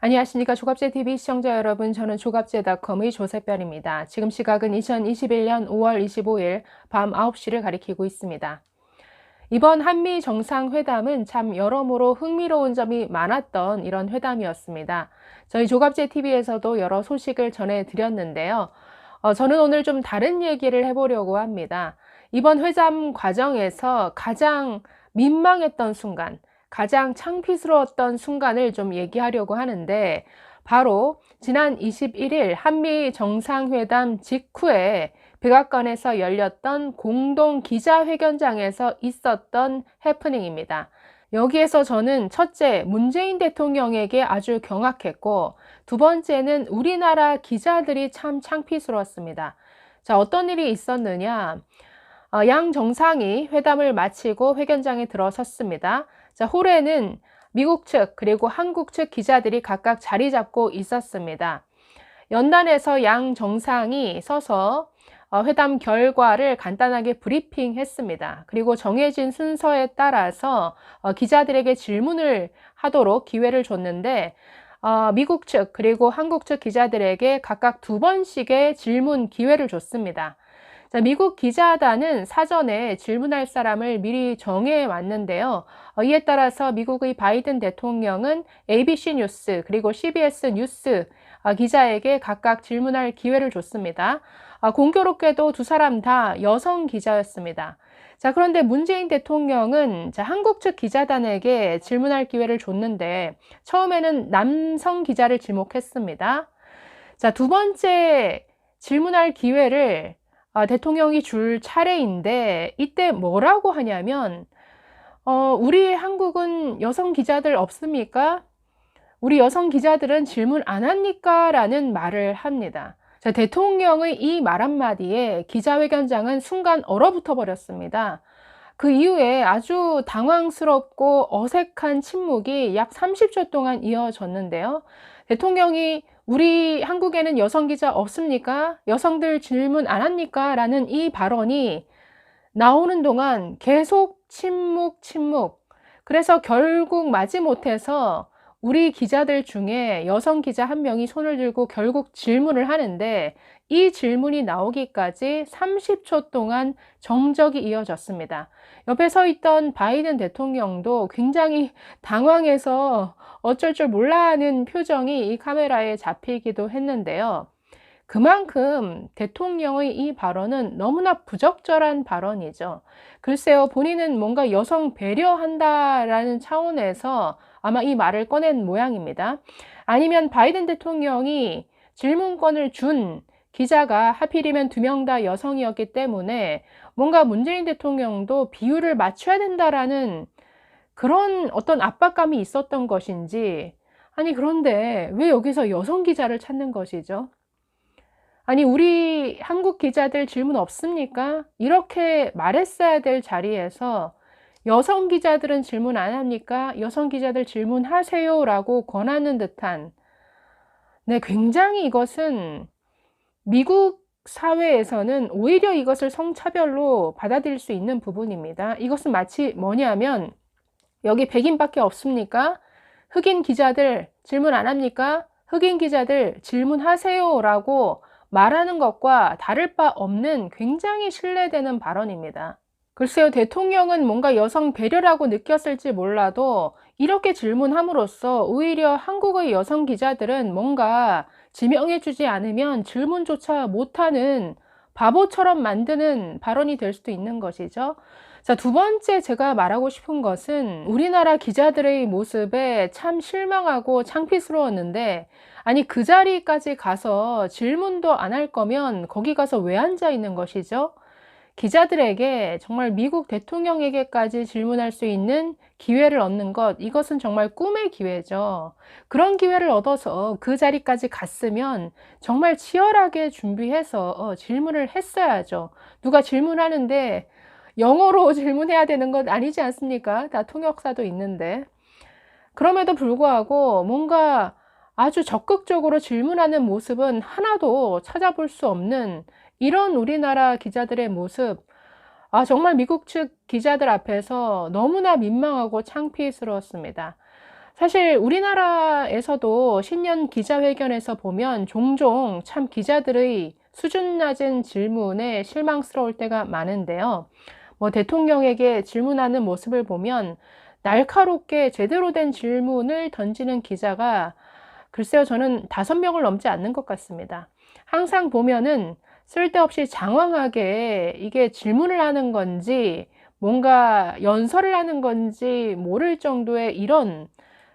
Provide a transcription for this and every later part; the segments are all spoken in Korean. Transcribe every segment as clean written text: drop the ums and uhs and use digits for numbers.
안녕하십니까. 조갑제TV 시청자 여러분, 저는 조갑제닷컴의 조세별입니다. 지금 시각은 2021년 5월 25일 밤 9시를 가리키고 있습니다. 이번 한미 정상회담은 참 여러모로 흥미로운 점이 많았던 이런 회담이었습니다. 저희 조갑제TV에서도 여러 소식을 전해드렸는데요. 저는 오늘 좀 다른 얘기를 해보려고 합니다. 이번 회담 과정에서 가장 민망했던 순간, 가장 창피스러웠던 순간을 좀 얘기하려고 하는데, 바로 지난 21일 한미 정상회담 직후에 백악관에서 열렸던 공동 기자회견장에서 있었던 해프닝입니다. 여기에서 저는 첫째, 문재인 대통령에게 아주 경악했고, 두 번째는 우리나라 기자들이 참 창피스러웠습니다. 자, 어떤 일이 있었느냐? 양 정상이 회담을 마치고 회견장에 들어섰습니다. 자, 홀에는 미국 측 그리고 한국 측 기자들이 각각 자리 잡고 있었습니다. 연단에서 양 정상이 서서 회담 결과를 간단하게 브리핑했습니다. 그리고 정해진 순서에 따라서 기자들에게 질문을 하도록 기회를 줬는데, 미국 측 그리고 한국 측 기자들에게 각각 2번씩의 질문 기회를 줬습니다. 자, 미국 기자단은 사전에 질문할 사람을 미리 정해 왔는데요. 이에 따라서 미국의 바이든 대통령은 ABC 뉴스 그리고 CBS 뉴스 기자에게 각각 질문할 기회를 줬습니다. 공교롭게도 두 사람 다 여성 기자였습니다. 자, 그런데 문재인 대통령은 한국 측 기자단에게 질문할 기회를 줬는데 처음에는 남성 기자를 지목했습니다. 자, 두 번째 질문할 기회를 대통령이 줄 차례인데, 이때 뭐라고 하냐면, 우리 한국은 여성 기자들 없습니까? 우리 여성 기자들은 질문 안 합니까? 라는 말을 합니다. 자, 대통령의 이 말 한마디에 기자회견장은 순간 얼어붙어 버렸습니다. 그 이후에 아주 당황스럽고 어색한 침묵이 약 30초 동안 이어졌는데요. 대통령이 우리 한국에는 여성 기자 없습니까? 여성들 질문 안 합니까? 라는 이 발언이 나오는 동안 계속 침묵. 그래서 결국 마지못해서 우리 기자들 중에 여성 기자 한 명이 손을 들고 결국 질문을 하는데, 이 질문이 나오기까지 30초 동안 정적이 이어졌습니다. 옆에 서 있던 바이든 대통령도 굉장히 당황해서 어쩔 줄 몰라 하는 표정이 이 카메라에 잡히기도 했는데요. 그만큼 대통령의 이 발언은 너무나 부적절한 발언이죠. 글쎄요, 본인은 뭔가 여성 배려한다라는 차원에서 아마 이 말을 꺼낸 모양입니다. 아니면 바이든 대통령이 질문권을 준 기자가 하필이면 2명 다 여성이었기 때문에 뭔가 문재인 대통령도 비율을 맞춰야 된다라는 그런 어떤 압박감이 있었던 것인지, 아니, 그런데 왜 여기서 여성 기자를 찾는 것이죠? 아니, 우리 한국 기자들 질문 없습니까? 이렇게 말했어야 될 자리에서 여성 기자들은 질문 안 합니까? 여성 기자들 질문하세요 라고 권하는 듯한, 네, 굉장히 이것은 미국 사회에서는 오히려 이것을 성차별로 받아들일 수 있는 부분입니다. 이것은 마치 뭐냐면, 여기 백인밖에 없습니까? 흑인 기자들 질문 안 합니까? 흑인 기자들 질문하세요 라고 말하는 것과 다를 바 없는 굉장히 신뢰되는 발언입니다. 글쎄요, 대통령은 뭔가 여성 배려라고 느꼈을지 몰라도 이렇게 질문함으로써 오히려 한국의 여성 기자들은 뭔가 지명해주지 않으면 질문조차 못하는 바보처럼 만드는 발언이 될 수도 있는 것이죠. 자, 두 번째 제가 말하고 싶은 것은 우리나라 기자들의 모습에 참 실망하고 창피스러웠는데, 아니, 그 자리까지 가서 질문도 안 할 거면 거기 가서 왜 앉아 있는 것이죠? 기자들에게 정말 미국 대통령에게까지 질문할 수 있는 기회를 얻는 것, 이것은 정말 꿈의 기회죠. 그런 기회를 얻어서 그 자리까지 갔으면 정말 치열하게 준비해서 질문을 했어야죠. 누가 질문하는데 영어로 질문해야 되는 건 아니지 않습니까? 다 통역사도 있는데. 그럼에도 불구하고 뭔가 아주 적극적으로 질문하는 모습은 하나도 찾아볼 수 없는 이런 우리나라 기자들의 모습, 정말 미국 측 기자들 앞에서 너무나 민망하고 창피스러웠습니다. 사실 우리나라에서도 신년 기자회견에서 보면 종종 참 기자들의 수준 낮은 질문에 실망스러울 때가 많은데요. 뭐 대통령에게 질문하는 모습을 보면 날카롭게 제대로 된 질문을 던지는 기자가 글쎄요, 저는 5명을 넘지 않는 것 같습니다. 항상 보면은 쓸데없이 장황하게 이게 질문을 하는 건지 뭔가 연설을 하는 건지 모를 정도의 이런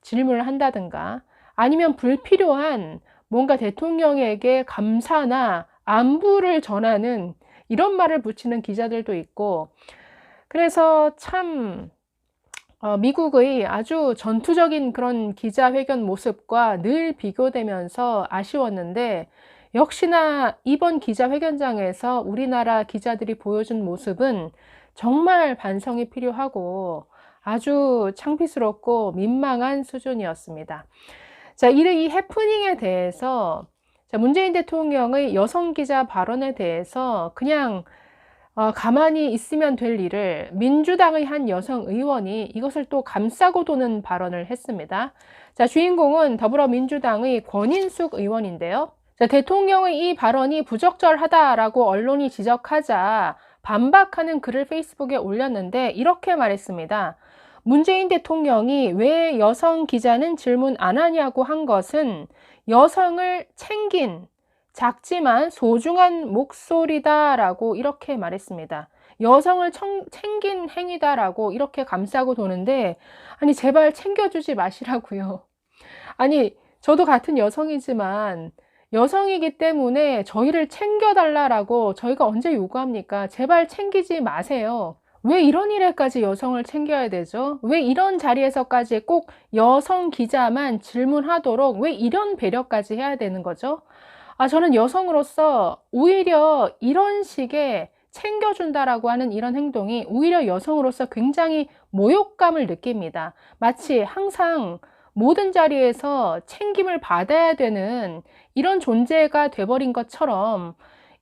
질문을 한다든가 아니면 불필요한 뭔가 대통령에게 감사나 안부를 전하는 이런 말을 붙이는 기자들도 있고, 그래서 참 미국의 아주 전투적인 그런 기자회견 모습과 늘 비교되면서 아쉬웠는데, 역시나 이번 기자회견장에서 우리나라 기자들이 보여준 모습은 정말 반성이 필요하고 아주 창피스럽고 민망한 수준이었습니다. 자, 이 해프닝에 대해서, 자, 문재인 대통령의 여성 기자 발언에 대해서 그냥 가만히 있으면 될 일을 민주당의 한 여성 의원이 이것을 또 감싸고 도는 발언을 했습니다. 자, 주인공은 더불어민주당의 권인숙 의원인데요. 자, 대통령의 이 발언이 부적절하다라고 언론이 지적하자 반박하는 글을 페이스북에 올렸는데 이렇게 말했습니다. 문재인 대통령이 왜 여성 기자는 질문 안 하냐고 한 것은 여성을 챙긴 작지만 소중한 목소리다라고 이렇게 말했습니다. 여성을 챙긴 행위다라고 이렇게 감싸고 도는데, 아니 제발 챙겨주지 마시라고요. 아니 저도 같은 여성이지만 여성이기 때문에 저희를 챙겨달라고 저희가 언제 요구합니까? 제발 챙기지 마세요. 왜 이런 일에까지 여성을 챙겨야 되죠? 왜 이런 자리에서까지 꼭 여성 기자만 질문하도록 왜 이런 배려까지 해야 되는 거죠? 저는 여성으로서 오히려 이런 식의 챙겨준다라고 하는 이런 행동이 오히려 여성으로서 굉장히 모욕감을 느낍니다. 마치 항상 모든 자리에서 챙김을 받아야 되는 이런 존재가 돼버린 것처럼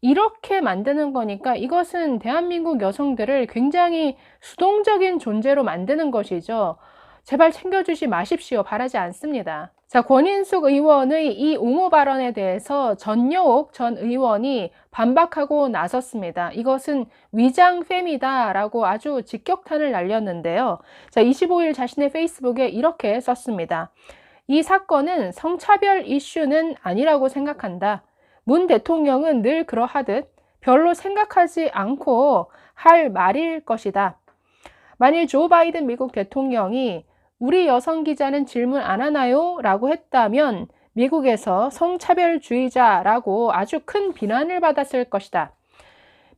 이렇게 만드는 거니까 이것은 대한민국 여성들을 굉장히 수동적인 존재로 만드는 것이죠. 제발 챙겨주지 마십시오. 바라지 않습니다. 자, 권인숙 의원의 이 옹호 발언에 대해서 전여옥 전 의원이 반박하고 나섰습니다. 이것은 위장팸이다 라고 아주 직격탄을 날렸는데요. 자, 25일 자신의 페이스북에 이렇게 썼습니다. 이 사건은 성차별 이슈는 아니라고 생각한다. 문 대통령은 늘 그러하듯 별로 생각하지 않고 할 말일 것이다. 만일 조 바이든 미국 대통령이 우리 여성 기자는 질문 안 하나요? 라고 했다면 미국에서 성차별주의자라고 아주 큰 비난을 받았을 것이다.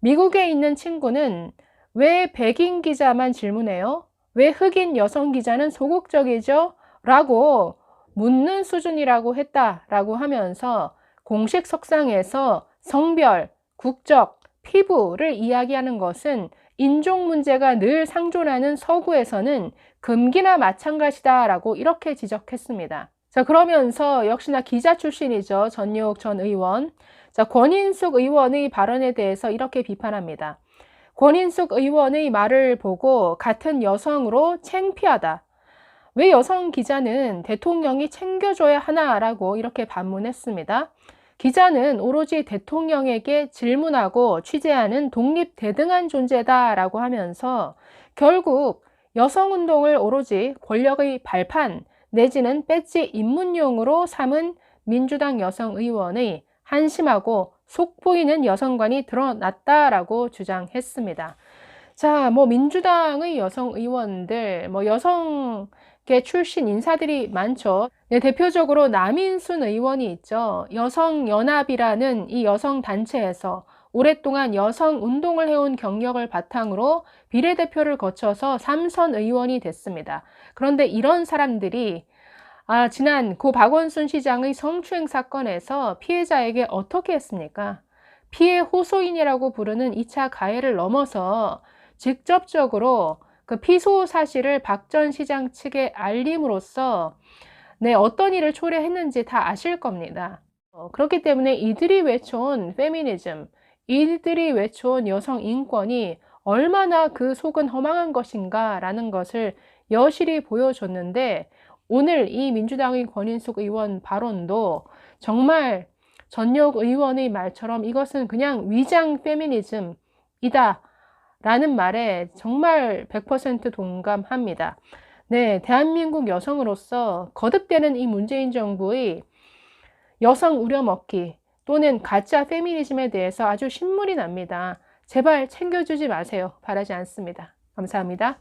미국에 있는 친구는 왜 백인 기자만 질문해요? 왜 흑인 여성 기자는 소극적이죠? 라고 묻는 수준이라고 했다라고 하면서 공식 석상에서 성별, 국적, 피부를 이야기하는 것은 인종 문제가 늘 상존하는 서구에서는 금기나 마찬가지다라고 이렇게 지적했습니다. 자, 그러면서 역시나 기자 출신이죠. 전여옥 전 의원. 자, 권인숙 의원의 발언에 대해서 이렇게 비판합니다. 권인숙 의원의 말을 보고 같은 여성으로 창피하다. 왜 여성 기자는 대통령이 챙겨줘야 하나라고 이렇게 반문했습니다. 기자는 오로지 대통령에게 질문하고 취재하는 독립대등한 존재다라고 하면서 결국 여성운동을 오로지 권력의 발판 내지는 배지 입문용으로 삼은 민주당 여성 의원의 한심하고 속보이는 여성관이 드러났다라고 주장했습니다. 자, 민주당의 여성 의원들, 여성계 출신 인사들이 많죠. 네, 대표적으로 남인순 의원이 있죠. 여성연합이라는 이 여성단체에서 오랫동안 여성운동을 해온 경력을 바탕으로 비례대표를 거쳐서 3선 의원이 됐습니다. 그런데 이런 사람들이 지난 고 박원순 시장의 성추행 사건에서 피해자에게 어떻게 했습니까? 피해 호소인이라고 부르는 2차 가해를 넘어서 직접적으로 그 피소 사실을 박 전 시장 측에 알림으로써 어떤 일을 초래했는지 다 아실 겁니다. 그렇기 때문에 이들이 외쳐온 페미니즘, 이들이 외쳐온 여성 인권이 얼마나 그 속은 허망한 것인가 라는 것을 여실히 보여줬는데 오늘 이 민주당의 권인숙 의원 발언도 정말 전역 의원의 말처럼 이것은 그냥 위장 페미니즘이다 라는 말에 정말 100% 동감합니다. 네, 대한민국 여성으로서 거듭되는 이 문재인 정부의 여성 우려먹기 또는 가짜 페미니즘에 대해서 아주 신물이 납니다. 제발 챙겨주지 마세요. 바라지 않습니다. 감사합니다.